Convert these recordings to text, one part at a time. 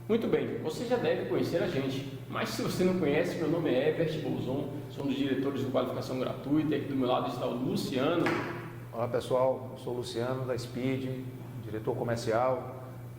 Muito bem, você já deve conhecer a gente, mas se você não conhece, meu nome é Herbert Bolzon, sou um dos diretores de qualificação gratuita e aqui do meu lado está o Luciano. Olá pessoal, eu sou o Luciano da Speed, diretor comercial.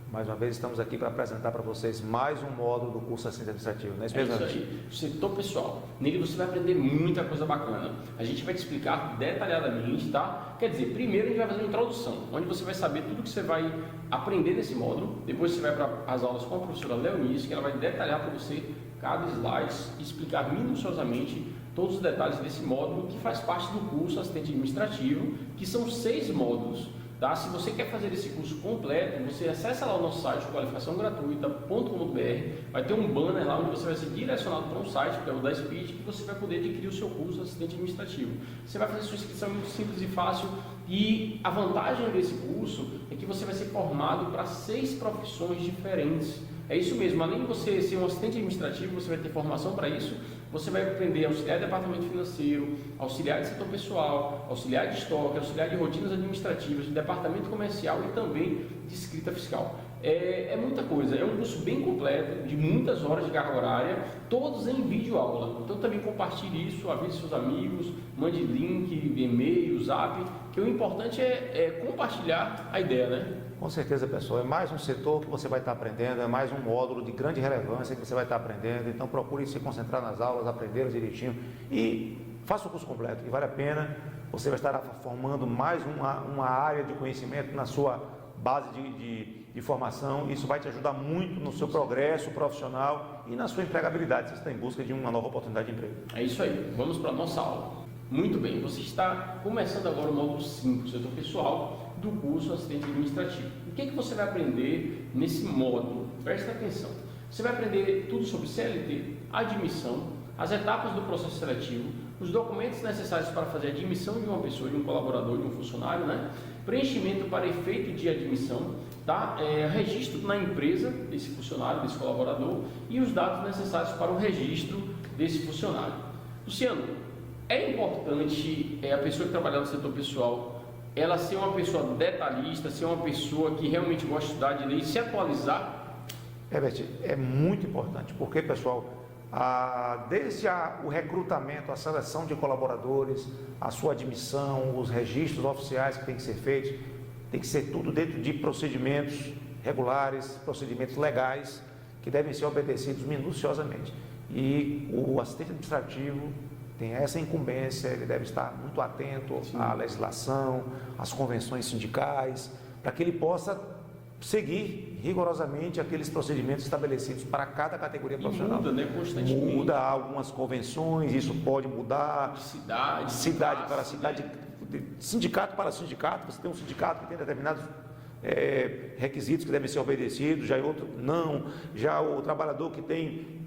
Mais uma vez estamos aqui para apresentar para vocês mais um módulo do curso Assistente Administrativo, não é isso mesmo? É isso aí, setor pessoal. Nele você vai aprender muita coisa bacana. A gente vai te explicar detalhadamente, tá? Quer dizer, primeiro a gente vai fazer uma introdução, onde você vai saber tudo que você vai aprender nesse módulo. Depois você vai para as aulas com a professora Leonice, que ela vai detalhar para você cada slide e explicar minuciosamente todos os detalhes desse módulo que faz parte do curso Assistente Administrativo, que são 6 módulos. Tá? Se você quer fazer esse curso completo, você acessa lá o nosso site qualificaçãogratuita.com.br, vai ter um banner lá onde você vai ser direcionado para um site, que é o da Speed, que você vai poder adquirir o seu curso Assistente Administrativo. Você vai fazer sua inscrição muito simples e fácil, e a vantagem desse curso é que você vai ser formado para 6 profissões diferentes. É isso mesmo, além de você ser um assistente administrativo, você vai ter formação para isso, você vai aprender auxiliar de departamento financeiro, auxiliar de setor pessoal, auxiliar de estoque, auxiliar de rotinas administrativas, de departamento comercial e também de escrita fiscal. É muita coisa, é um curso bem completo, de muitas horas de carga horária, todos em vídeo aula. Então também compartilhe isso, avise seus amigos, mande link, e-mail, zap, que o importante é compartilhar a ideia, né? Com certeza, pessoal, é mais um setor que você vai estar aprendendo, é mais um módulo de grande relevância que você vai estar aprendendo, então procure se concentrar nas aulas, aprender direitinho e faça o curso completo, e vale a pena. Você vai estar formando mais uma área de conhecimento na sua base de formação. Isso vai te ajudar muito no seu progresso profissional e na sua empregabilidade, se você está em busca de uma nova oportunidade de emprego. É isso aí, vamos para a nossa aula. Muito bem, você está começando agora o módulo 5, setor pessoal, do curso Assistente Administrativo. O que você vai aprender nesse módulo? Preste atenção. Você vai aprender tudo sobre CLT, admissão, as etapas do processo seletivo, os documentos necessários para fazer a admissão de uma pessoa, de um colaborador, de um funcionário, né? Preenchimento para efeito de admissão, tá? Registro na empresa desse funcionário, desse colaborador, e os dados necessários para o registro desse funcionário. Luciano, é importante a pessoa que trabalhar no setor pessoal ela ser uma pessoa detalhista, ser uma pessoa que realmente gosta de estudar direito, se atualizar? Herbert, é muito importante, porque, pessoal, desde o recrutamento, a seleção de colaboradores, a sua admissão, os registros oficiais que tem que ser feitos, tem que ser tudo dentro de procedimentos regulares, procedimentos legais, que devem ser obedecidos minuciosamente. E o assistente administrativo tem essa incumbência, ele deve estar muito atento à legislação, às convenções sindicais, para que ele possa seguir rigorosamente aqueles procedimentos estabelecidos para cada categoria profissional. Muda, né, constantemente. Muda algumas convenções, isso pode mudar. De cidade para cidade, de sindicato para sindicato. Você tem um sindicato que tem determinados requisitos que devem ser obedecidos, já outro não, já o trabalhador que tem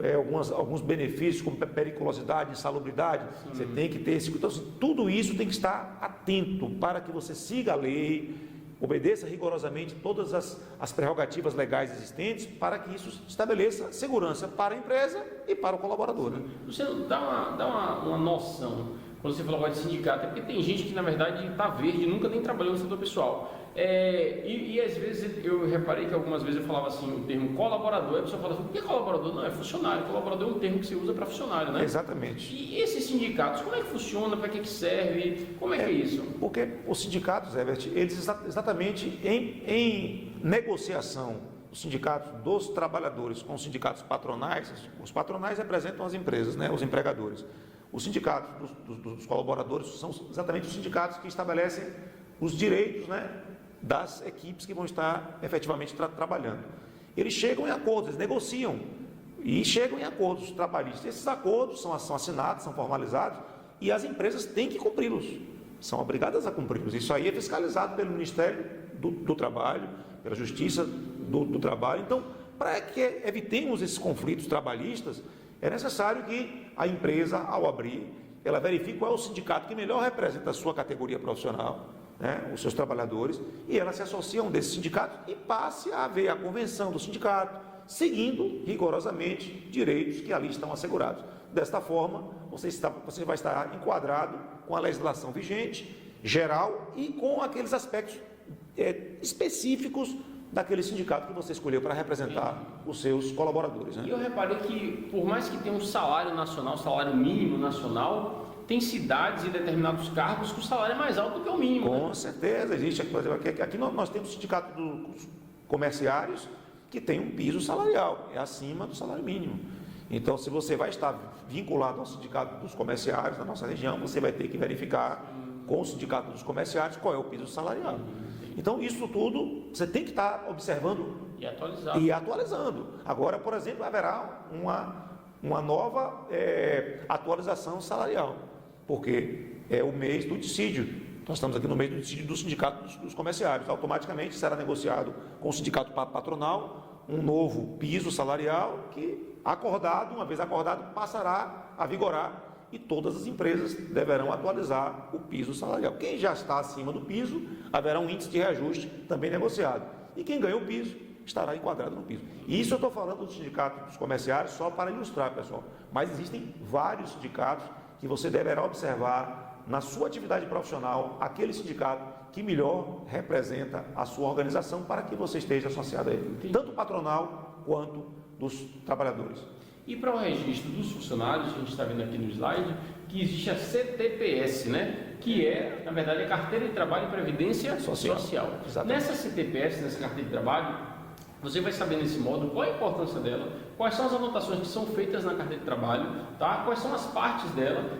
alguns benefícios como periculosidade, insalubridade, você tem que ter esse. Então, tudo isso tem que estar atento para que você siga a lei, obedeça rigorosamente todas as prerrogativas legais existentes, para que isso estabeleça segurança para a empresa e para o colaborador. Né? Você dá uma noção, quando você falou agora de sindicato, é porque tem gente que na verdade está verde, nunca nem trabalhou no setor pessoal. E às vezes eu reparei que algumas vezes eu falava assim o termo colaborador, a pessoa fala assim, por que colaborador? Não, é funcionário. Colaborador é um termo que você usa para funcionário, né? Exatamente. E esses sindicatos, como é que funciona? Para que serve? Como é que é isso? Porque os sindicatos, Herbert, eles exatamente em negociação, os sindicatos dos trabalhadores com os sindicatos patronais, os patronais representam as empresas, né, os empregadores. Os sindicatos dos colaboradores são exatamente os sindicatos que estabelecem os direitos, né, das equipes que vão estar efetivamente trabalhando. Eles chegam em acordos, eles negociam e chegam em acordos trabalhistas. Esses acordos são assinados, são formalizados e as empresas têm que cumpri-los, são obrigadas a cumpri-los. Isso aí é fiscalizado pelo Ministério do Trabalho, pela Justiça do Trabalho. Então, para que evitemos esses conflitos trabalhistas, é necessário que a empresa, ao abrir, ela verifique qual é o sindicato que melhor representa a sua categoria profissional, né, os seus trabalhadores, e ela se associa a um desses sindicatos e passe a haver a convenção do sindicato, seguindo rigorosamente direitos que ali estão assegurados. Desta forma, você vai estar enquadrado com a legislação vigente, geral, e com aqueles aspectos específicos daquele sindicato que você escolheu para representar os seus colaboradores. Né? E eu reparei que, por mais que tenha um salário nacional, salário mínimo nacional, tem cidades e determinados cargos que o salário é mais alto do que o mínimo. Com certeza, existe. Por exemplo, aqui nós temos o sindicato dos comerciários que tem um piso salarial, é acima do salário mínimo. Então, se você vai estar vinculado ao sindicato dos comerciários da nossa região, você vai ter que verificar com o sindicato dos comerciários qual é o piso salarial. Então, isso tudo você tem que estar observando e atualizando. Agora, por exemplo, haverá uma nova atualização salarial, porque é o mês do dissídio. Nós estamos aqui no mês do dissídio do sindicato dos comerciários. Automaticamente será negociado com o sindicato patronal um novo piso salarial que, uma vez acordado, passará a vigorar e todas as empresas deverão atualizar o piso salarial. Quem já está acima do piso, haverá um índice de reajuste também negociado. E quem ganhou o piso estará enquadrado no piso. E isso eu estou falando do sindicato dos comerciários só para ilustrar, pessoal. Mas existem vários sindicatos que você deverá observar na sua atividade profissional aquele sindicato que melhor representa a sua organização para que você esteja associado a ele. Entendi. Tanto patronal quanto dos trabalhadores. E para o registro dos funcionários, a gente está vendo aqui no slide, que existe a CTPS, né? Que é, na verdade, a Carteira de Trabalho e Previdência Social. Nessa CTPS, nessa Carteira de Trabalho, você vai saber nesse módulo qual a importância dela, quais são as anotações que são feitas na Carteira de Trabalho, tá? Quais são as partes dela,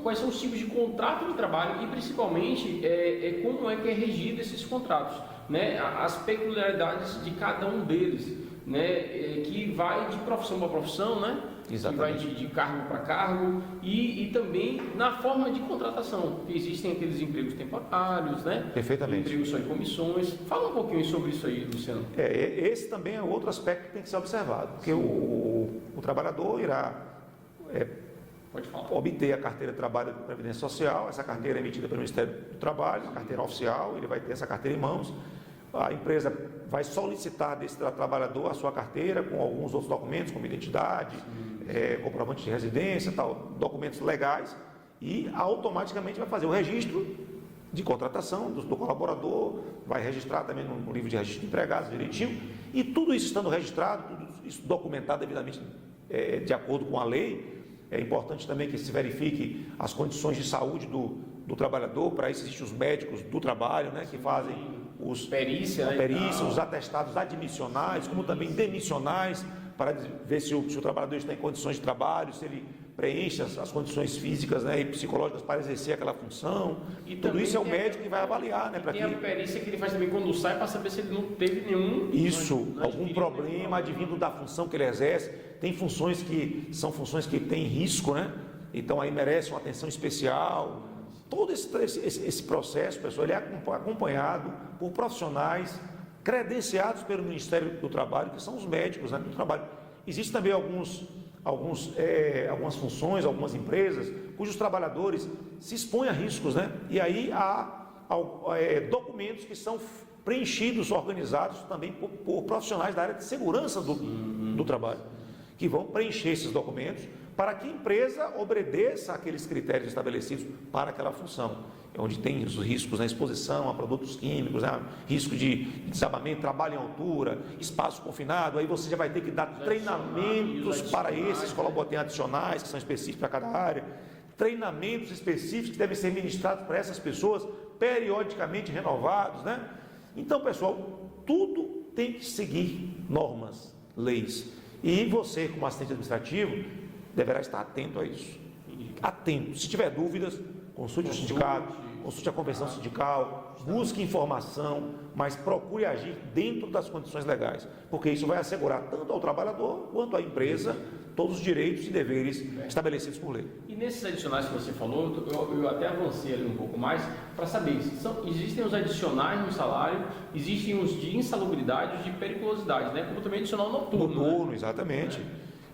quais são os tipos de contrato de trabalho e, principalmente, como é que é regido esses contratos, né? As peculiaridades de cada um deles. Né, que vai de profissão para profissão, né? Exatamente. Que vai de cargo para cargo e também na forma de contratação, que existem aqueles empregos temporários, né? Perfeitamente. Empregos só em comissões. Fala um pouquinho sobre isso aí, Luciano. Esse também é outro aspecto que tem que ser observado, porque o trabalhador irá Pode falar. obter a carteira de trabalho e previdência social. Essa carteira é emitida pelo Ministério do Trabalho, uma carteira oficial, ele vai ter essa carteira em mãos. A empresa vai solicitar desse trabalhador a sua carteira com alguns outros documentos, como identidade, comprovante de residência, documentos legais, e automaticamente vai fazer o registro de contratação do colaborador, vai registrar também no livro de registro de empregados direitinho, e tudo isso estando registrado, tudo isso documentado devidamente de acordo com a lei. É importante também que se verifique as condições de saúde do trabalhador. Para isso existem os médicos do trabalho, né, que fazem perícia, os atestados admissionais, como também demissionais, para ver se o trabalhador está em condições de trabalho, se ele preenche as condições físicas, né, e psicológicas para exercer aquela função. E tudo isso é o médico que vai avaliar, né, para tem a perícia que ele faz também quando sai, para saber se ele não teve nenhum algum problema advindo da função que ele exerce. Tem funções que são funções que têm risco, né? Então aí merece uma atenção especial. Todo esse processo, pessoal, ele é acompanhado por profissionais credenciados pelo Ministério do Trabalho, que são os médicos, né, do trabalho. Existem também algumas funções, algumas empresas, cujos trabalhadores se expõem a riscos, né? E aí há documentos que são preenchidos, organizados também por profissionais da área de segurança do trabalho, que vão preencher esses documentos para que a empresa obedeça àqueles critérios estabelecidos para aquela função, onde tem os riscos na exposição a produtos químicos, né? Risco de desabamento, trabalho em altura, espaço confinado. Aí você já vai ter que dar treinamentos para esses colaboradores adicionais, que são específicos para cada área, treinamentos específicos que devem ser ministrados para essas pessoas, periodicamente renovados, né? Então, pessoal, tudo tem que seguir normas, leis. E você, como assistente administrativo, deverá estar atento a isso. Atento. Se tiver dúvidas, consulte o sindicato, consulte a convenção sindical, busque informação, mas procure agir dentro das condições legais, porque isso vai assegurar tanto ao trabalhador quanto à empresa todos os direitos e deveres estabelecidos por lei. E nesses adicionais que você falou, eu até avancei ali um pouco mais para saber, existem os adicionais no salário, existem os de insalubridade, os de periculosidade, né? Como também adicional noturno. Noturno, né? Exatamente.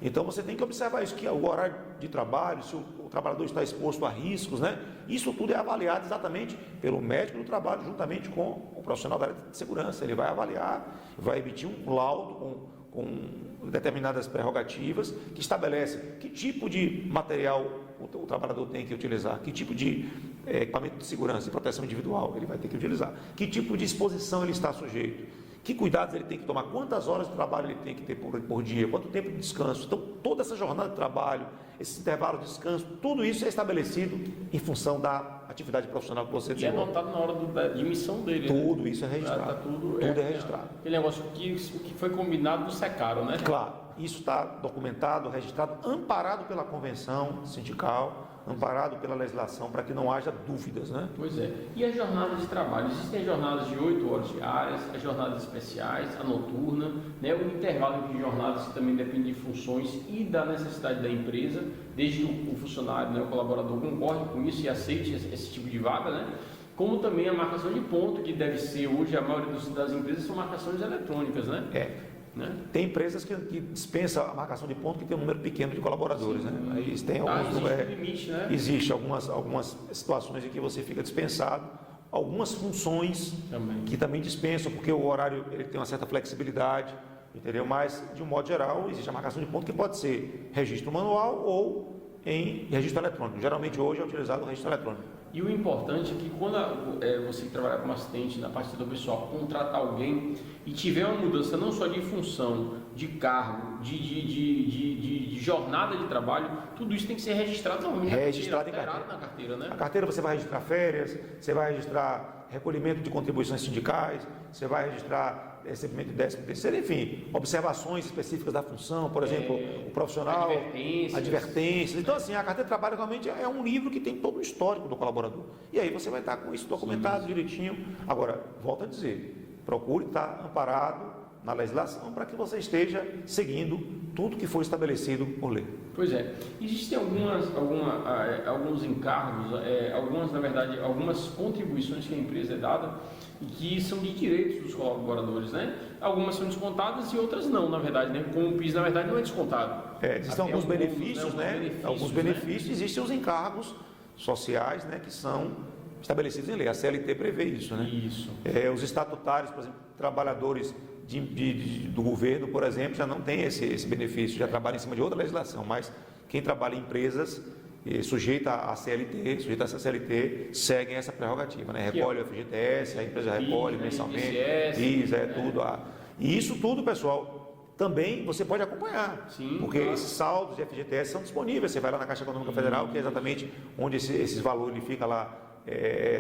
Então você tem que observar isso, que o horário de trabalho, se o trabalhador está exposto a riscos, né? Isso tudo é avaliado exatamente pelo médico do trabalho, juntamente com o profissional da área de segurança. Ele vai avaliar, vai emitir um laudo com determinadas prerrogativas que estabelece que tipo de material o trabalhador tem que utilizar, que tipo de equipamento de segurança e proteção individual ele vai ter que utilizar, que tipo de exposição ele está sujeito, que cuidados ele tem que tomar, quantas horas de trabalho ele tem que ter por dia, quanto tempo de descanso. Então, toda essa jornada de trabalho, esse intervalo de descanso, tudo isso é estabelecido em função da atividade profissional que você E é desenvolve. anotado na hora da admissão dele. Tudo isso é registrado. Tá tudo é registrado. Aquele negócio que foi combinado, não secaram, né? Claro, isso está documentado, registrado, amparado pela convenção sindical, amparado pela legislação, para que não haja dúvidas, né? Pois é. E as jornadas de trabalho? Existem jornadas de 8 horas diárias, as jornadas especiais, a noturna, né? O intervalo entre jornadas que também depende de funções e da necessidade da empresa, desde que o funcionário, né, o colaborador concorde com isso e aceite esse tipo de vaga, né? Como também a marcação de ponto, que deve ser hoje, a maioria das empresas são marcações eletrônicas, né? Né? Tem empresas que dispensam a marcação de ponto que tem um número pequeno de colaboradores, Sim. né? Aí tem alguns, existe limite, né? Existe algumas situações em que você fica dispensado, algumas funções que também dispensam, porque o horário ele tem uma certa flexibilidade, entendeu? Mas, de um modo geral, existe a marcação de ponto que pode ser registro manual ou em registro eletrônico. Geralmente hoje é utilizado o registro eletrônico. E o importante é que quando você trabalhar como assistente na parte do pessoal, contratar alguém e tiver uma mudança não só de função, de cargo, de jornada de trabalho, tudo isso tem que ser registrado normalmente Registrado na carteira, né? A carteira você vai registrar férias, você vai registrar recolhimento de contribuições sindicais, você vai registrar recebimento de 13º, enfim, observações específicas da função, por exemplo, o profissional, advertências. Então, assim, a carteira de trabalho realmente é um livro que tem todo o histórico do colaborador. E aí você vai estar com isso documentado direitinho. Agora, volto a dizer, procure estar amparado na legislação para que você esteja seguindo tudo que foi estabelecido por lei. Pois é. Existem alguns encargos, na verdade, algumas contribuições que a empresa é dada e que são de direitos dos colaboradores, né? Algumas são descontadas e outras não, na verdade, né? Como o PIS, na verdade, não é descontado. Existem alguns benefícios, né? Alguns benefícios, existem os encargos sociais, né? Que são estabelecidos em lei. A CLT prevê isso, né? Isso. Os estatutários, por exemplo, trabalhadores do governo, por exemplo, já não tem esse benefício, já trabalha em cima de outra legislação, mas quem trabalha em empresas sujeita a essa CLT, seguem essa prerrogativa, né? Recolhe o FGTS, a empresa recolhe mensalmente, tudo. E isso tudo, pessoal, também você pode acompanhar, porque esses saldos de FGTS são disponíveis, você vai lá na Caixa Econômica Federal, que é exatamente onde esses valores fica lá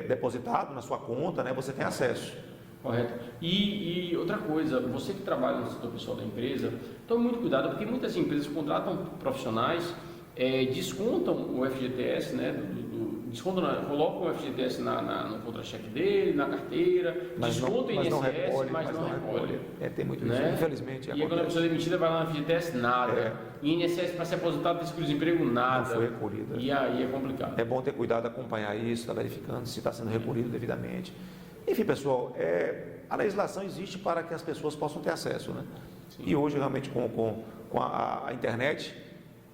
depositado na sua conta, né? Você tem acesso. Correto. E outra coisa, você que trabalha no setor pessoal da empresa, tome muito cuidado, porque muitas empresas contratam profissionais, descontam o FGTS, né, colocam o FGTS no contra-cheque dele, na carteira, descontam o INSS, mas não recolhe. Tem muito isso, né? Infelizmente. E quando a pessoa é demitida, vai lá no FGTS, nada. INSS para ser aposentado, tem seguro-desemprego, nada. Não foi recolhido. E aí é complicado. É bom ter cuidado, acompanhar isso, estar verificando se está sendo recolhido devidamente. Enfim, pessoal, a legislação existe para que as pessoas possam ter acesso, né? Sim. E hoje, realmente, com a internet,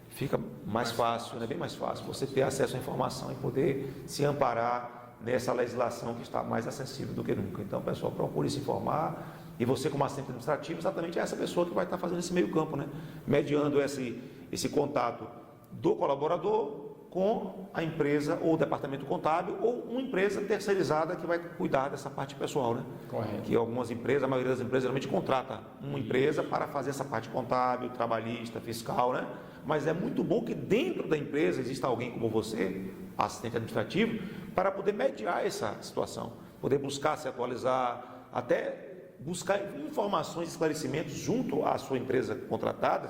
fica mais fácil, né? Bem mais fácil você ter acesso à informação e poder se amparar nessa legislação que está mais acessível do que nunca. Então, pessoal, procure se informar e você, como assistente administrativo, exatamente é essa pessoa que vai estar fazendo esse meio campo, né? Mediando esse contato do colaborador com a empresa ou o departamento contábil ou uma empresa terceirizada que vai cuidar dessa parte pessoal, né? Correto. Que algumas empresas, a maioria das empresas geralmente contrata uma empresa para fazer essa parte contábil, trabalhista, fiscal, né? Mas é muito bom que dentro da empresa exista alguém como você, assistente administrativo, para poder mediar essa situação, poder buscar se atualizar, até buscar informações, esclarecimentos junto à sua empresa contratada,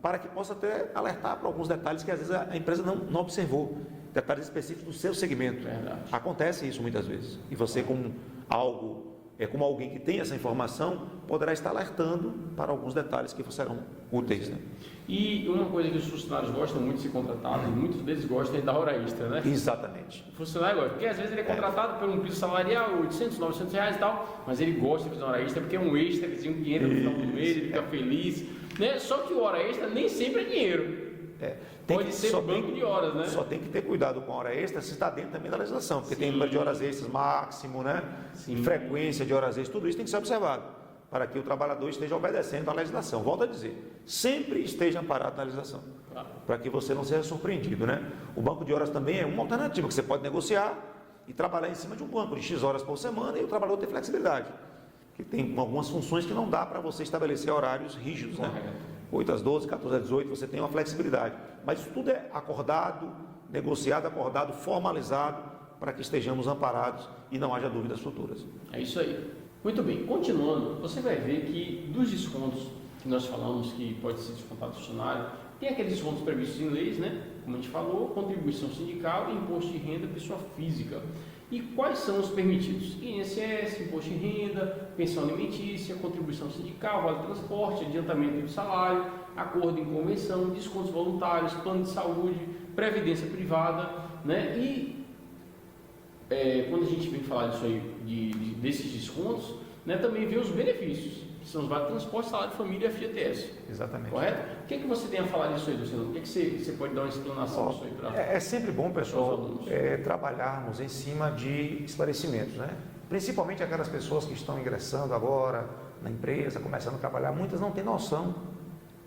para que possa até alertar para alguns detalhes que às vezes a empresa não observou, detalhes específicos do seu segmento. Verdade. Acontece isso muitas vezes. E você, como alguém que tem essa informação, poderá estar alertando para alguns detalhes que serão úteis, né? E uma coisa que os funcionários gostam muito de ser contratados, e muitos deles gostam é da hora extra, né? Exatamente. O funcionário gosta, porque às vezes ele é contratado por um piso salarial, 800, 900 reais e tal, mas ele gosta de fazer uma hora extra porque é um extra, que entra no final do mês, ele fica feliz, né? Só que o hora extra nem sempre é dinheiro. Pode ser um banco de horas, né? Só tem que ter cuidado com a hora extra se está dentro também da legislação, porque tem número de horas extras máximo, né? Frequência de horas extras, tudo isso tem que ser observado para que o trabalhador esteja obedecendo à legislação. Volto a dizer, sempre esteja amparado na legislação, para que você não seja surpreendido, né? O banco de horas também é uma alternativa que você pode negociar e trabalhar em cima de um banco de X horas por semana e o trabalhador ter flexibilidade. que tem algumas funções que não dá para você estabelecer horários rígidos, né? Correto. 8 às 12, 14 às 18, você tem uma flexibilidade. Mas isso tudo é acordado, negociado, acordado, formalizado, para que estejamos amparados e não haja dúvidas futuras. É isso aí. Muito bem, continuando, você vai ver que dos descontos que nós falamos que pode ser descontado do funcionário, tem aqueles descontos previstos em leis, né? Como a gente falou, contribuição sindical e imposto de renda pessoa física. E quais são os permitidos? INSS, imposto de renda, pensão alimentícia, contribuição sindical, vale transporte, adiantamento de salário, acordo em convenção, descontos voluntários, plano de saúde, previdência privada, né? E quando a gente vem falar disso aí, desses descontos, né, também vê os benefícios, que são os vale transporte, salário, família e FGTS. Exatamente. Correto? O que você tem a falar disso aí, Luciano? O que você pode dar uma explanação disso aí para É sempre bom, pessoal, trabalharmos em cima de esclarecimentos, né? Principalmente aquelas pessoas que estão ingressando agora na empresa, começando a trabalhar, muitas não têm noção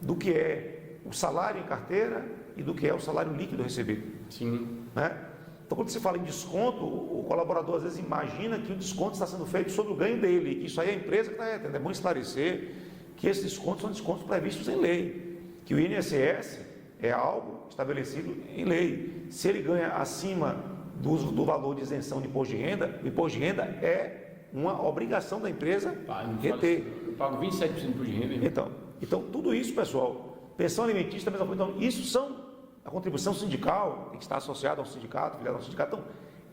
do que é o salário em carteira e do que é o salário líquido recebido. Sim. Né? Então, quando se fala em desconto, o colaborador às vezes imagina que o desconto está sendo feito sobre o ganho dele, que isso aí é a empresa que está retendo. É bom esclarecer que esses descontos são descontos previstos em lei, que o INSS é algo estabelecido em lei. Se ele ganha acima do valor de isenção de imposto de renda, o imposto de renda é uma obrigação da empresa reter. Eu pago 27% de imposto de renda. Então, tudo isso, pessoal, pensão alimentícia, mesma coisa. Então, isso são a contribuição sindical, tem que estar associada ao sindicato, filiada ao sindicato. Então,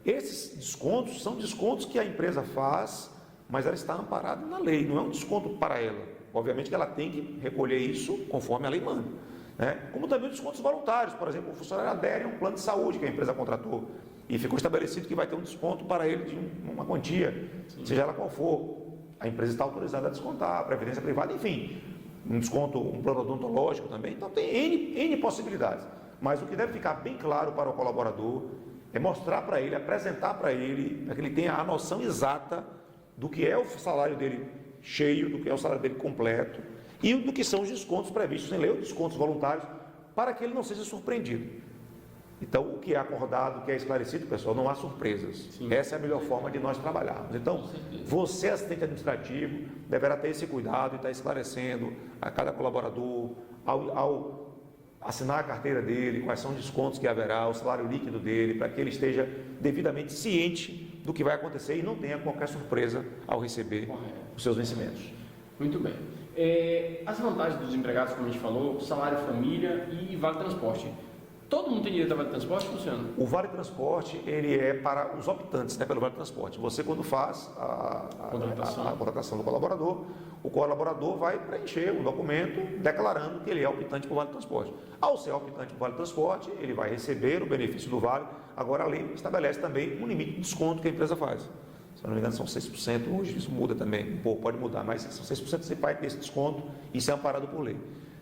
esses descontos são descontos que a empresa faz, mas ela está amparada na lei, não é um desconto para ela. Obviamente que ela tem que recolher isso conforme a lei manda. Né? Como também os descontos voluntários, por exemplo, o funcionário adere a um plano de saúde que a empresa contratou e ficou estabelecido que vai ter um desconto para ele de uma quantia, seja ela qual for. A empresa está autorizada a descontar, a previdência privada, enfim, um desconto, um plano odontológico também. Então tem N possibilidades. Mas o que deve ficar bem claro para o colaborador é mostrar para ele, apresentar para ele, para que ele tenha a noção exata do que é o salário dele cheio, do que é o salário dele completo e do que são os descontos previstos em lei, ou descontos voluntários, para que ele não seja surpreendido. Então, o que é acordado, o que é esclarecido, pessoal, não há surpresas. Sim. Essa é a melhor forma de nós trabalharmos. Então, você, assistente administrativo, deverá ter esse cuidado e estar esclarecendo a cada colaborador, ao assinar a carteira dele, quais são os descontos que haverá, o salário líquido dele, para que ele esteja devidamente ciente do que vai acontecer e não tenha qualquer surpresa ao receber os seus vencimentos. Muito bem. As vantagens dos empregados, como a gente falou, salário, família e vale transporte. Todo mundo tem direito a vale transporte, Luciano? O vale transporte, ele é para os optantes, né, pelo vale transporte. Você, quando faz a contratação do colaborador, o colaborador vai preencher um documento declarando que ele é optante por vale transporte. Ao ser optante por vale transporte, ele vai receber o benefício do vale. Agora, a lei estabelece também um limite de desconto que a empresa faz. Se não me engano, são 6%, hoje isso muda também, um pouco, pode mudar, mas são 6% você vai ter esse desconto e isso é amparado por lei.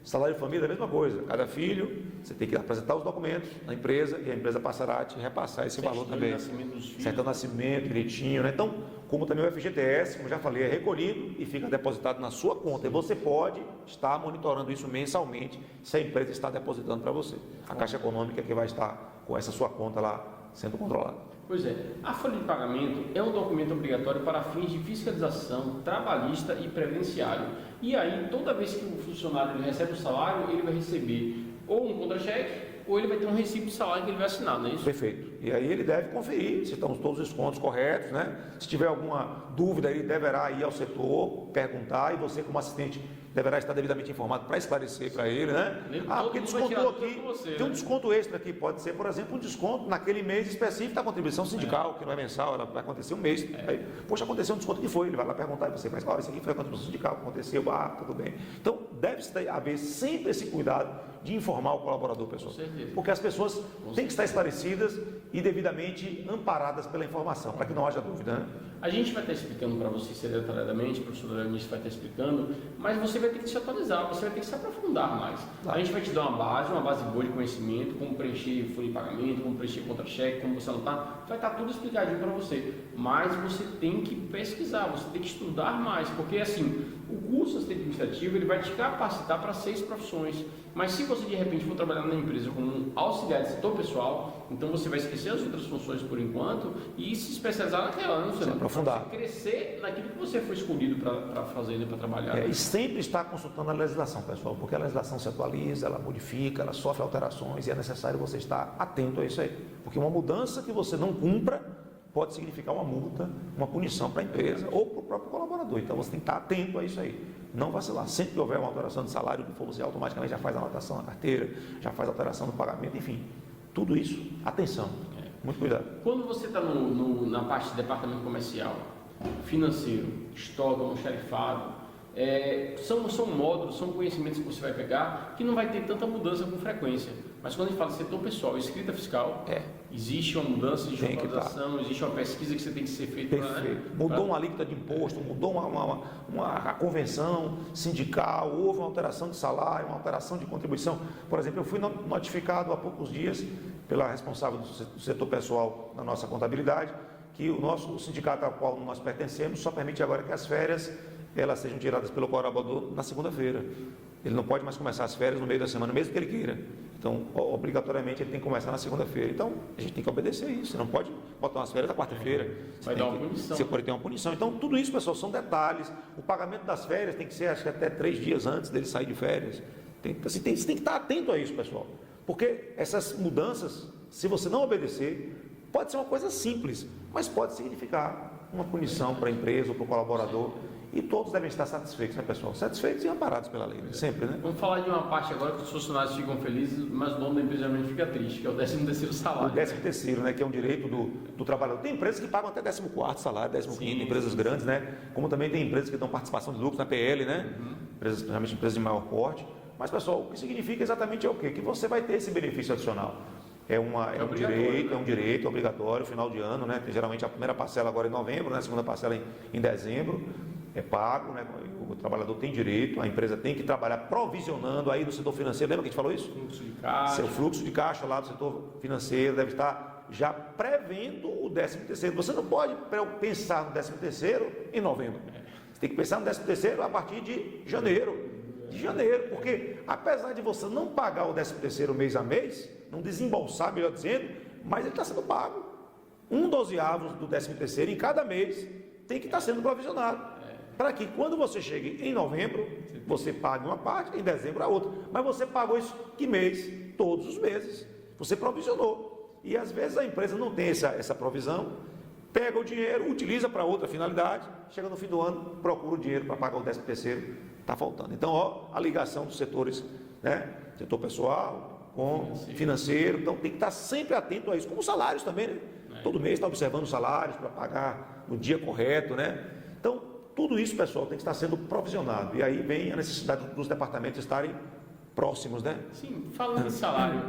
Salário de família é a mesma coisa, cada filho, você tem que apresentar os documentos na empresa e a empresa passará a te repassar esse valor também. Certo nascimento, direitinho, né? Então, como também o FGTS, como já falei, é recolhido e fica depositado na sua conta. E você pode estar monitorando isso mensalmente se a empresa está depositando para você. A Caixa Econômica que vai estar com essa sua conta lá sendo controlada. Pois é, a folha de pagamento é um documento obrigatório para fins de fiscalização trabalhista e previdenciário. E aí, toda vez que o funcionário recebe o salário, ele vai receber ou um contra-cheque ou ele vai ter um recibo de salário que ele vai assinar, não é isso? Perfeito. E aí ele deve conferir se estão todos os descontos corretos, né? Se tiver alguma dúvida, ele deverá ir ao setor, perguntar, e você, como assistente, deverá estar devidamente informado para esclarecer para ele, né? Porque descontou aqui, tem um desconto extra aqui, pode ser, por exemplo, um desconto naquele mês específico da contribuição sindical, que não é mensal, ela vai acontecer um mês. Aí, poxa, aconteceu um desconto que foi, ele vai lá perguntar e você, mas olha, isso aqui foi a contribuição sindical, aconteceu, tudo bem. Então, deve haver sempre esse cuidado de informar o colaborador, pessoal. Porque as pessoas têm que estar esclarecidas e devidamente amparadas pela informação, para que não haja dúvida, né? A gente vai estar explicando para você detalhadamente, o professor Daniel vai estar explicando, mas você vai ter que se atualizar, você vai ter que se aprofundar mais. A gente vai te dar uma base boa de conhecimento, como preencher folha de pagamento, como preencher contra-cheque, como você anotar, vai estar tudo explicadinho para você. Mas você tem que pesquisar, você tem que estudar mais, porque assim, o curso assistente administrativo ele vai te capacitar para 6 profissões. Mas se você de repente for trabalhar na empresa como um auxiliar de setor pessoal, então você vai esquecer as outras funções por enquanto e se especializar naquela, não sei. aprofundar. Você crescer naquilo que você foi escolhido para fazer, né, para trabalhar. E sempre estar consultando a legislação, pessoal, porque a legislação se atualiza, ela modifica, ela sofre alterações e é necessário você estar atento a isso aí. Porque uma mudança que você não cumpra pode significar uma multa, uma punição para a empresa ou para o próprio colaborador. Então você tem que estar atento a isso aí. Não vacilar. Sempre que houver uma alteração de salário, que for, você automaticamente já faz a anotação na carteira, já faz a alteração no pagamento, enfim. Tudo isso, atenção. Muito cuidado. Quando você está na parte de departamento comercial, financeiro, estoque, almoxarifado, são módulos, são conhecimentos que você vai pegar que não vai ter tanta mudança com frequência. Mas quando a gente fala de setor pessoal, escrita fiscal, existe uma mudança, existe uma atualização, existe uma pesquisa que você tem que ser feita. Perfeito. Mudou uma alíquota de imposto, mudou a convenção sindical, houve uma alteração de salário, uma alteração de contribuição. Por exemplo, eu fui notificado há poucos dias pela responsável do setor pessoal da nossa contabilidade que o sindicato ao qual nós pertencemos só permite agora que as férias elas sejam tiradas pelo colaborador na segunda-feira. Ele não pode mais começar as férias no meio da semana, mesmo que ele queira. Então, obrigatoriamente, ele tem que começar na segunda-feira. Então, a gente tem que obedecer isso. Você não pode botar umas férias na quarta-feira. Vai dar uma punição. Você pode ter uma punição. Então, tudo isso, pessoal, são detalhes. O pagamento das férias tem que ser, acho que até 3 dias antes dele sair de férias. Você tem que estar atento a isso, pessoal. Porque essas mudanças, se você não obedecer, pode ser uma coisa simples, mas pode significar uma punição para a empresa ou para o colaborador. E todos devem estar satisfeitos, né, pessoal? Satisfeitos e amparados pela lei, né? Sempre, né? Vamos falar de uma parte agora que os funcionários ficam felizes, mas o dono da empresa geralmente fica triste, que é o 13º salário. O 13º, né? Que é um direito do trabalhador. Tem empresas que pagam até 14º salário, 15º, empresas grandes, né? Como também tem empresas que dão participação de lucros na PL, né? Empresas, realmente empresas de maior porte. Mas, pessoal, o que significa exatamente é o quê? Que você vai ter esse benefício adicional. É um direito obrigatório, final de ano, né? Tem geralmente a primeira parcela agora em novembro, né? A segunda parcela em dezembro. É pago, né? O trabalhador tem direito, a empresa tem que trabalhar provisionando aí no setor financeiro. Lembra que a gente falou isso? Fluxo de caixa. Seu fluxo de caixa lá do setor financeiro deve estar já prevendo o 13º. Você não pode pensar no 13º em novembro. Você tem que pensar no 13º a partir de janeiro. Porque apesar de você não pagar o 13º mês a mês, não desembolsar, melhor dizendo, mas ele está sendo pago. 1/12 do 13º em cada mês tem que estar sendo provisionado. Para que quando você chegue em novembro, você pague uma parte, em dezembro a outra. Mas você pagou isso que mês? Todos os meses. Você provisionou. E às vezes a empresa não tem essa provisão, pega o dinheiro, utiliza para outra finalidade, chega no fim do ano, procura o dinheiro para pagar o 13º, está faltando. Então, a ligação dos setores, né? Setor pessoal, com financeiro, então tem que estar sempre atento a isso, como os salários também, né? Todo mês está observando os salários para pagar no dia correto, né? Então, tudo isso, pessoal, tem que estar sendo provisionado. E aí vem a necessidade dos departamentos estarem próximos, né? Sim, falando em salário,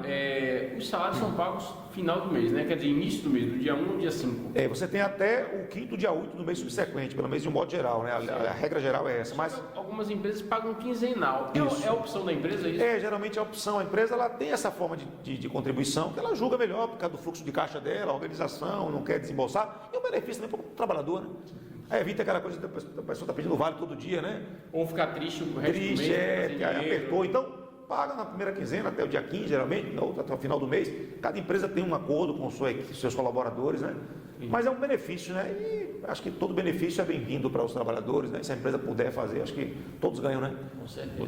os salários são pagos final do mês, né? Quer dizer, início do mês, do dia 1 ao dia 5. Você tem até o 5º dia 8 do mês subsequente, pelo menos de um modo geral, né? A regra geral é essa. Mas algumas empresas pagam quinzenal. É a opção da empresa isso? Geralmente a opção, a empresa ela tem essa forma de contribuição que ela julga melhor por causa do fluxo de caixa dela, a organização, não quer desembolsar, e o benefício também para o trabalhador, né? Evita aquela coisa da pessoa está pedindo vale todo dia, né? Ou ficar triste o resto do mês. Que apertou. Então, paga na primeira quinzena até o dia 15, geralmente, na outra até o final do mês. Cada empresa tem um acordo com seus colaboradores, né? Mas é um benefício, né? E acho que todo benefício é bem-vindo para os trabalhadores, né? Se a empresa puder fazer, acho que todos ganham, né? Com certeza. O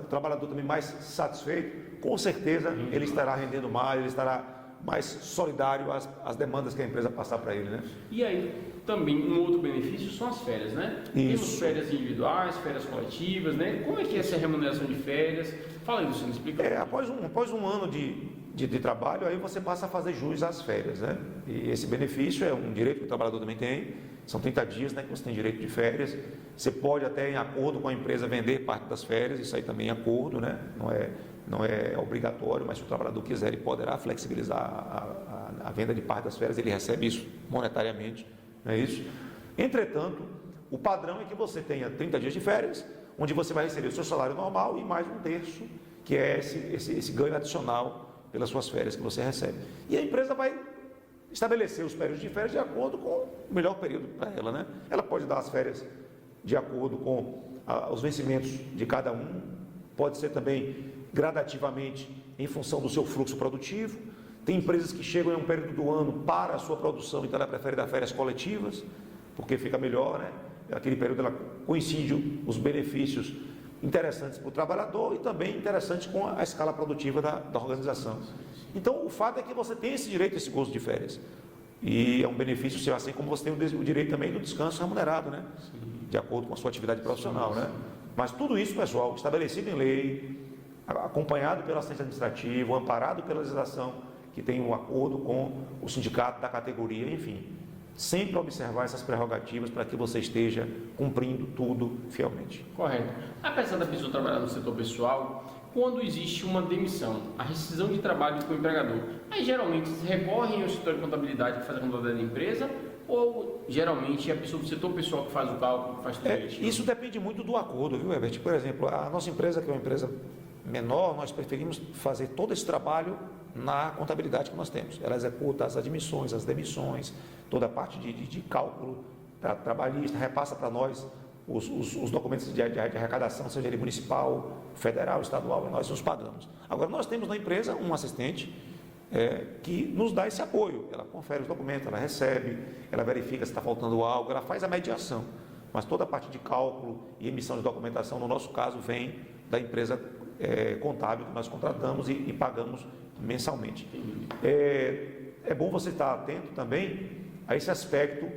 trabalhador também mais satisfeito, com certeza ele estará rendendo mais, ele estará mais solidário às demandas que a empresa passar para ele, né? E aí, também, um outro benefício são as férias, né? Temos férias individuais, férias coletivas, né? Como é que é essa remuneração de férias? Fala aí, Luciano, explica. Após um ano de trabalho, aí você passa a fazer jus às férias, né? E esse benefício é um direito que o trabalhador também tem. São 30 dias, né, que você tem direito de férias. Você pode até, em acordo com a empresa, vender parte das férias, isso aí também é acordo, né? Não é obrigatório, mas se o trabalhador quiser, ele poderá flexibilizar a venda de parte das férias, ele recebe isso monetariamente, não é isso? Entretanto, o padrão é que você tenha 30 dias de férias, onde você vai receber o seu salário normal e mais 1/3, que é esse ganho adicional pelas suas férias que você recebe. E a empresa vai estabelecer os períodos de férias de acordo com o melhor período para ela, né? Ela pode dar as férias de acordo com os vencimentos de cada um, pode ser também gradativamente em função do seu fluxo produtivo. Tem empresas que chegam em um período do ano para a sua produção, então ela prefere dar férias coletivas, porque fica melhor, né? Aquele período ela coincide os benefícios interessantes para o trabalhador e também interessantes com a escala produtiva da organização. Então, o fato é que você tem esse direito a esse gozo de férias. E é um benefício seu, assim como você tem o direito também do descanso remunerado, né? De acordo com a sua atividade profissional, né? Mas tudo isso, pessoal, estabelecido em lei, acompanhado pelo assistente administrativo, amparado pela legislação que tem um acordo com o sindicato da categoria, enfim. Sempre observar essas prerrogativas para que você esteja cumprindo tudo fielmente. Correto. Apesar da pessoa trabalhar no setor pessoal, quando existe uma demissão, a rescisão de trabalho com o empregador, aí geralmente se recorrem ao setor de contabilidade que faz a contabilidade da empresa ou geralmente é a pessoa do setor pessoal que faz o cálculo, que faz tudo isso? Isso depende muito do acordo, viu, Herbert? Por exemplo, a nossa empresa, que é uma empresa menor, nós preferimos fazer todo esse trabalho na contabilidade que nós temos. Ela executa as admissões, as demissões, toda a parte de cálculo trabalhista, repassa para nós os documentos de arrecadação, seja ele municipal, federal, estadual, e nós nos pagamos. Agora, nós temos na empresa um assistente que nos dá esse apoio. Ela confere os documentos, ela recebe, ela verifica se está faltando algo, ela faz a mediação. Mas toda a parte de cálculo e emissão de documentação, no nosso caso, vem da empresa contábil que nós contratamos e pagamos mensalmente. É bom você estar atento também a esse aspecto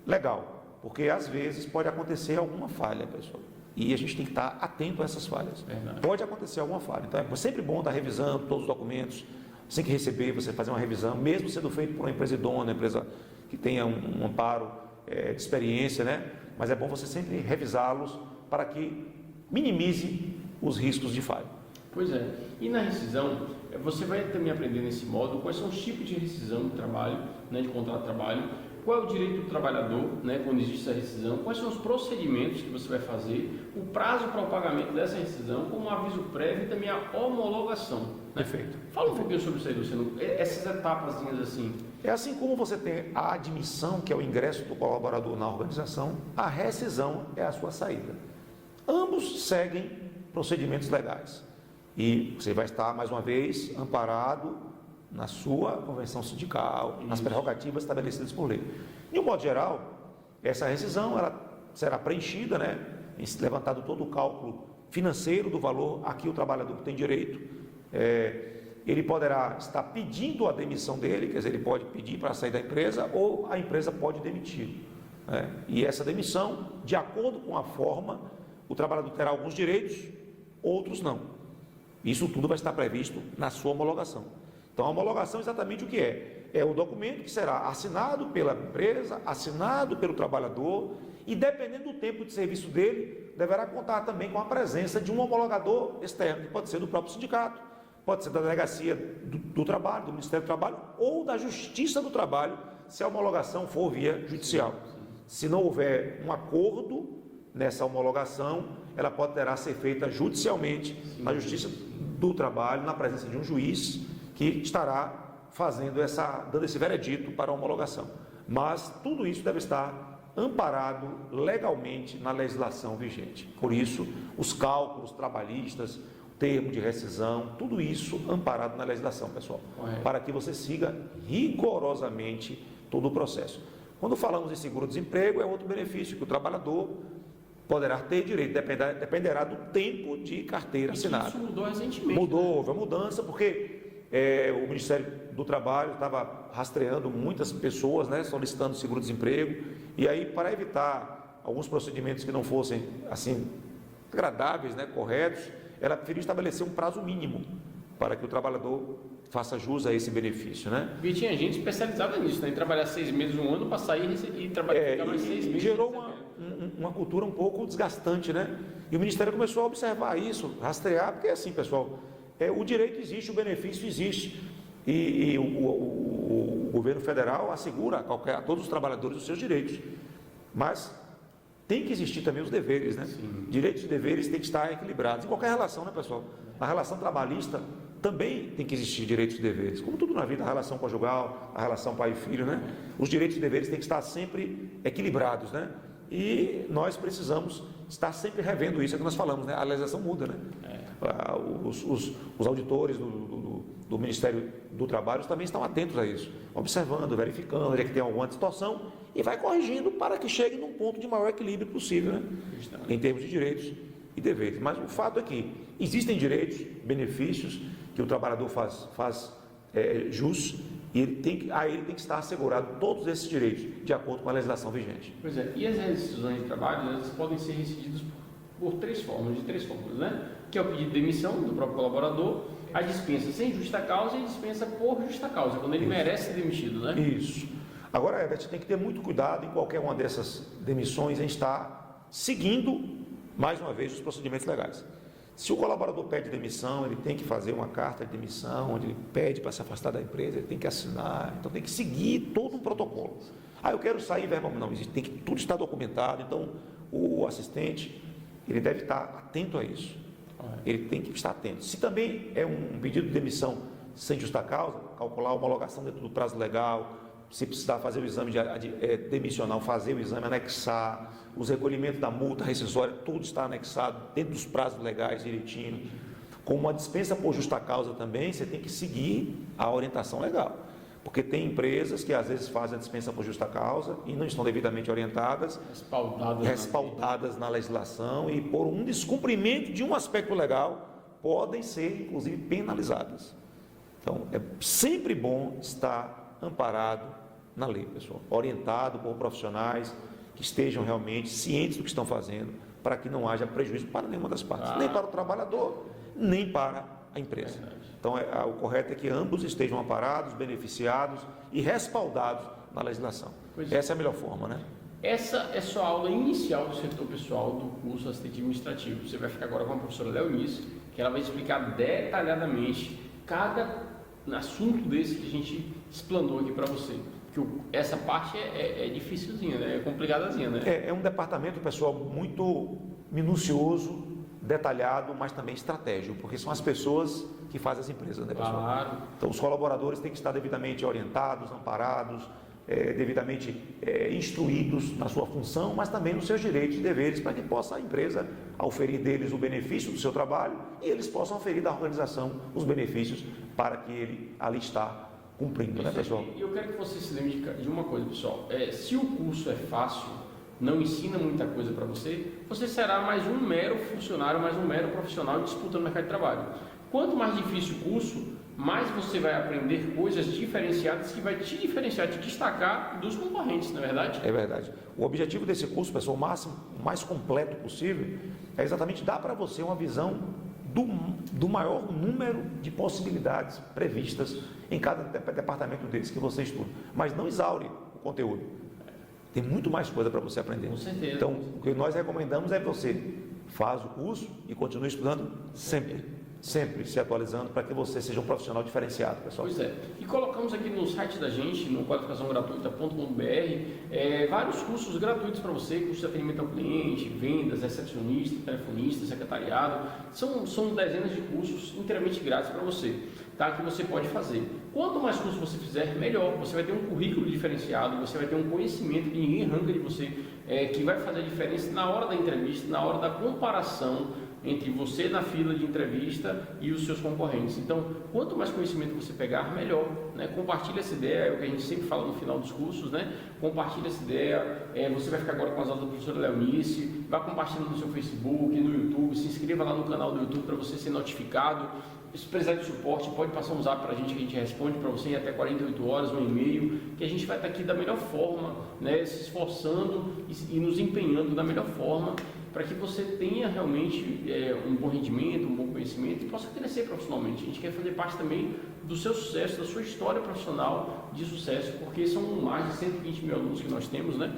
legal, porque às vezes pode acontecer alguma falha, pessoal, e a gente tem que estar atento a essas falhas. Verdade. Pode Pode acontecer alguma falha, então é sempre bom estar revisando todos os documentos, assim que receber, você fazer uma revisão, mesmo sendo feito por uma empresa idônea, uma empresa que tenha um amparo de experiência, né? Mas é bom você sempre revisá-los para que minimize os riscos de falha. Pois é. E na rescisão, você vai também aprender nesse modo quais são os tipos de rescisão do trabalho, né, de contrato de trabalho, qual é o direito do trabalhador, né, quando existe essa rescisão, quais são os procedimentos que você vai fazer, o prazo para o pagamento dessa rescisão, como um aviso prévio e também a homologação. Né? Perfeito. Fala um pouquinho sobre isso aí, Luciano, essas etapazinhas assim. É assim como você tem a admissão, que é o ingresso do colaborador na organização, a rescisão é a sua saída. Ambos seguem procedimentos legais. E você vai estar, mais uma vez, amparado na sua convenção sindical, nas prerrogativas estabelecidas por lei. De um modo geral, essa rescisão ela será preenchida, né, levantado todo o cálculo financeiro do valor a que o trabalhador tem direito. Ele poderá estar pedindo a demissão dele, quer dizer, ele pode pedir para sair da empresa ou a empresa pode demitir. E essa demissão, de acordo com a forma, o trabalhador terá alguns direitos, outros não. Isso tudo vai estar previsto na sua homologação. Então, a homologação é exatamente o que é? É o documento que será assinado pela empresa, assinado pelo trabalhador e, dependendo do tempo de serviço dele, deverá contar também com a presença de um homologador externo, que pode ser do próprio sindicato, pode ser da delegacia do trabalho, do Ministério do Trabalho ou da Justiça do Trabalho, se a homologação for via judicial. Se não houver um acordo nessa homologação, ela poderá ser feita judicialmente na Justiça do Trabalho, na presença de um juiz que estará dando esse veredito para a homologação. Mas tudo isso deve estar amparado legalmente na legislação vigente. Por isso, os cálculos trabalhistas, o termo de rescisão, tudo isso amparado na legislação, pessoal, para que você siga rigorosamente todo o processo. Quando falamos em seguro-desemprego, é outro benefício que o trabalhador poderá ter direito, dependerá do tempo de carteira assinada. Isso mudou recentemente. Mudou, houve uma mudança, porque o Ministério do Trabalho estava rastreando muitas pessoas, né, solicitando seguro-desemprego, e aí, para evitar alguns procedimentos que não fossem assim agradáveis, né, corretos, ela preferiu estabelecer um prazo mínimo para que o trabalhador faça jus a esse benefício, né? E tinha gente especializada nisso, né, em trabalhar 6 meses, um ano, para sair e trabalhar mais 6 meses. Gerou uma cultura um pouco desgastante, né? E o Ministério começou a observar isso, rastrear, porque é assim, pessoal, o direito existe, o benefício existe, e o governo federal assegura a todos os trabalhadores os seus direitos, mas tem que existir também os deveres, né? Sim. Direitos e deveres têm que estar equilibrados, em qualquer relação, né, pessoal? Na relação trabalhista também tem que existir direitos e deveres, como tudo na vida, a relação conjugal, a relação pai e filho, né? Os direitos e deveres têm que estar sempre equilibrados, né? E nós precisamos estar sempre revendo isso, é o que nós falamos, né? A legislação muda, né? Os auditores do Ministério do Trabalho também estão atentos a isso, observando, verificando onde é que tem alguma distorção e vai corrigindo para que chegue num ponto de maior equilíbrio possível, né? Em termos de direitos e deveres. Mas o fato é que existem direitos, benefícios que o trabalhador faz jus, e ele tem que estar assegurado todos esses direitos, de acordo com a legislação vigente. Pois é, e as rescisões de trabalho, elas podem ser rescindidas por três formas, né? Que é o pedido de demissão do próprio colaborador, a dispensa sem justa causa e a dispensa por justa causa, quando ele merece ser demitido, né? Isso. Agora, Herbert, tem que ter muito cuidado em qualquer uma dessas demissões em estar seguindo, mais uma vez, os procedimentos legais. Se o colaborador pede demissão, ele tem que fazer uma carta de demissão, onde ele pede para se afastar da empresa, ele tem que assinar, então tem que seguir todo um protocolo. Eu quero sair verbalmente, não, existe, tudo está documentado, então o assistente, ele deve estar atento a isso, ele tem que estar atento. Se também é um pedido de demissão sem justa causa, calcular a homologação dentro do prazo legal, se precisar fazer o exame demissional, fazer o exame, anexar, os recolhimentos da multa rescisória, tudo está anexado dentro dos prazos legais direitinho. Como uma dispensa por justa causa também, você tem que seguir a orientação legal. Porque tem empresas que às vezes fazem a dispensa por justa causa e não estão devidamente orientadas, respaldadas na legislação, e por um descumprimento de um aspecto legal, podem ser inclusive penalizadas. Então, é sempre bom estar amparado na lei, pessoal, orientado por profissionais que estejam realmente cientes do que estão fazendo, para que não haja prejuízo para nenhuma das partes, nem para o trabalhador, nem para a empresa. Então, o correto é que ambos estejam amparados, beneficiados e respaldados na legislação. Essa é a melhor forma, né? Essa é só a aula inicial do setor pessoal do curso assistente administrativo. Você vai ficar agora com a professora Leonice, que ela vai explicar detalhadamente cada assunto desse que a gente explanou aqui para você. Porque essa parte é dificilzinha, né? É complicadazinha, né? É um departamento, pessoal, muito minucioso, detalhado, mas também estratégico, porque são as pessoas que fazem as empresas, né, pessoal? Claro. Então, os colaboradores têm que estar devidamente orientados, amparados, devidamente instruídos na sua função, mas também nos seus direitos e deveres, para que possa a empresa oferir deles o benefício do seu trabalho e eles possam oferir da organização os benefícios para que ele ali está cumprindo, né, pessoal? Eu quero que você se lembre de uma coisa, pessoal. Se o curso é fácil, não ensina muita coisa para você, você será mais um mero funcionário, mais um mero profissional disputando o mercado de trabalho. Quanto mais difícil o curso, mais você vai aprender coisas diferenciadas que vai te diferenciar, te destacar dos concorrentes, não é verdade? É verdade. O objetivo desse curso, pessoal, o mais completo possível, é exatamente dar para você uma visão do maior número de possibilidades previstas em cada departamento desse que você estuda. Mas não exaure o conteúdo. Tem muito mais coisa para você aprender. Com certeza. Então, o que nós recomendamos é que você faz o curso e continue estudando sempre se atualizando, para que você seja um profissional diferenciado, pessoal. Pois é. E colocamos aqui no site da gente, no qualificaçãogratuita.com.br, vários cursos gratuitos para você, curso de atendimento ao cliente, vendas, recepcionista, telefonista, secretariado. São dezenas de cursos inteiramente grátis para você, tá? Que você pode fazer. Quanto mais cursos você fizer, melhor. Você vai ter um currículo diferenciado, você vai ter um conhecimento que ninguém arranca de você, que vai fazer a diferença na hora da entrevista, na hora da comparação entre você na fila de entrevista e os seus concorrentes. Então, quanto mais conhecimento você pegar, melhor, né? Compartilha essa ideia, é o que a gente sempre fala no final dos cursos, né? Compartilha essa ideia, você vai ficar agora com as aulas da professora Leonice, vai compartilhando no seu Facebook, no YouTube, se inscreva lá no canal do YouTube para você ser notificado. Se precisar de suporte, pode passar um zap para a gente que a gente responde para você em até 48 horas, um e-mail, que a gente vai estar aqui da melhor forma, né? Se esforçando e nos empenhando da melhor forma, para que você tenha realmente um bom rendimento, um bom conhecimento e possa crescer profissionalmente. A gente quer fazer parte também do seu sucesso, da sua história profissional de sucesso, porque são mais de 120 mil alunos que nós temos, né?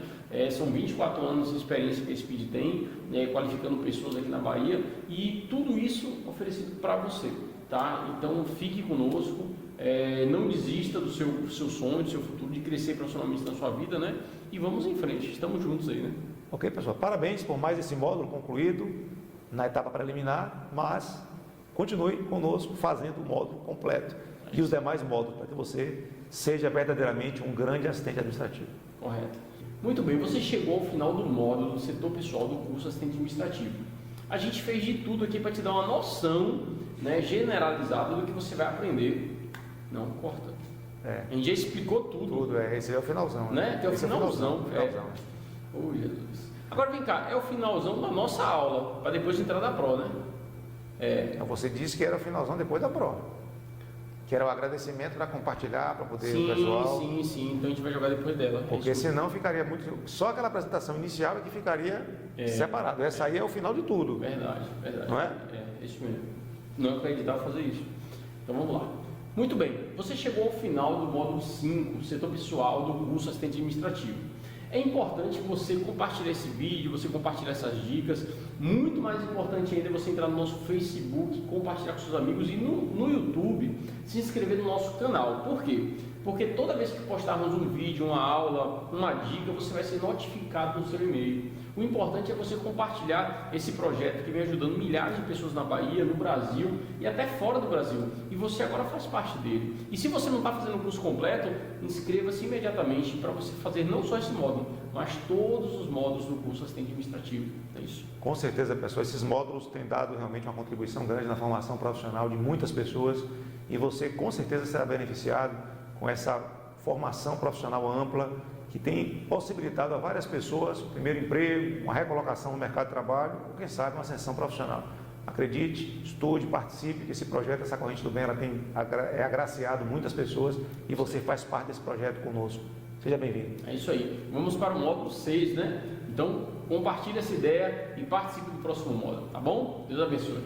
São 24 anos de experiência que a Speed tem, qualificando pessoas aqui na Bahia, e tudo isso oferecido para você, tá? Então fique conosco, não desista do seu sonho, do seu futuro, de crescer profissionalmente na sua vida, né? E vamos em frente, estamos juntos aí, né? Ok, pessoal, parabéns por mais esse módulo concluído na etapa preliminar, mas continue conosco fazendo o módulo completo e os demais módulos, para que você seja verdadeiramente um grande assistente administrativo. Correto. Muito bem, você chegou ao final do módulo do setor pessoal do curso assistente administrativo. A gente fez de tudo aqui para te dar uma noção, né, generalizada do que você vai aprender. Não corta. A gente já explicou tudo. Tudo, esse é o finalzão. Né? Até o Esse finalzão. É o finalzão. Oh, Jesus. Agora vem cá, é o finalzão da nossa aula, para depois entrar na Pro, né? Então, você disse que era o finalzão depois da Pro. Que era o agradecimento para compartilhar, para poder o pessoal. Sim. Então a gente vai jogar depois dela. Porque senão ficaria muito. Só aquela apresentação inicial é que ficaria separado. Essa aí é o final de tudo. Verdade. Não é? Isso mesmo. Não acreditava fazer isso. Então vamos lá. Muito bem, você chegou ao final do módulo 5, setor pessoal do curso assistente administrativo. É importante você compartilhar esse vídeo, você compartilhar essas dicas. Muito mais importante ainda é você entrar no nosso Facebook, compartilhar com seus amigos e no YouTube se inscrever no nosso canal. Por quê? Porque toda vez que postarmos um vídeo, uma aula, uma dica, você vai ser notificado no seu e-mail. O importante é você compartilhar esse projeto que vem ajudando milhares de pessoas na Bahia, no Brasil e até fora do Brasil. E você agora faz parte dele. E se você não está fazendo o curso completo, inscreva-se imediatamente para você fazer não só esse módulo, mas todos os módulos do curso assistente administrativo. É isso. Com certeza, pessoal, esses módulos têm dado realmente uma contribuição grande na formação profissional de muitas pessoas e você com certeza será beneficiado com essa formação profissional ampla que tem possibilitado a várias pessoas o primeiro emprego, uma recolocação no mercado de trabalho ou, quem sabe, uma ascensão profissional. Acredite, estude, participe, que esse projeto, essa corrente do bem, ela é agraciado muitas pessoas e você faz parte desse projeto conosco. Seja bem-vindo. É isso aí. Vamos para o módulo 6, né? Então, compartilhe essa ideia e participe do próximo módulo, tá bom? Deus abençoe.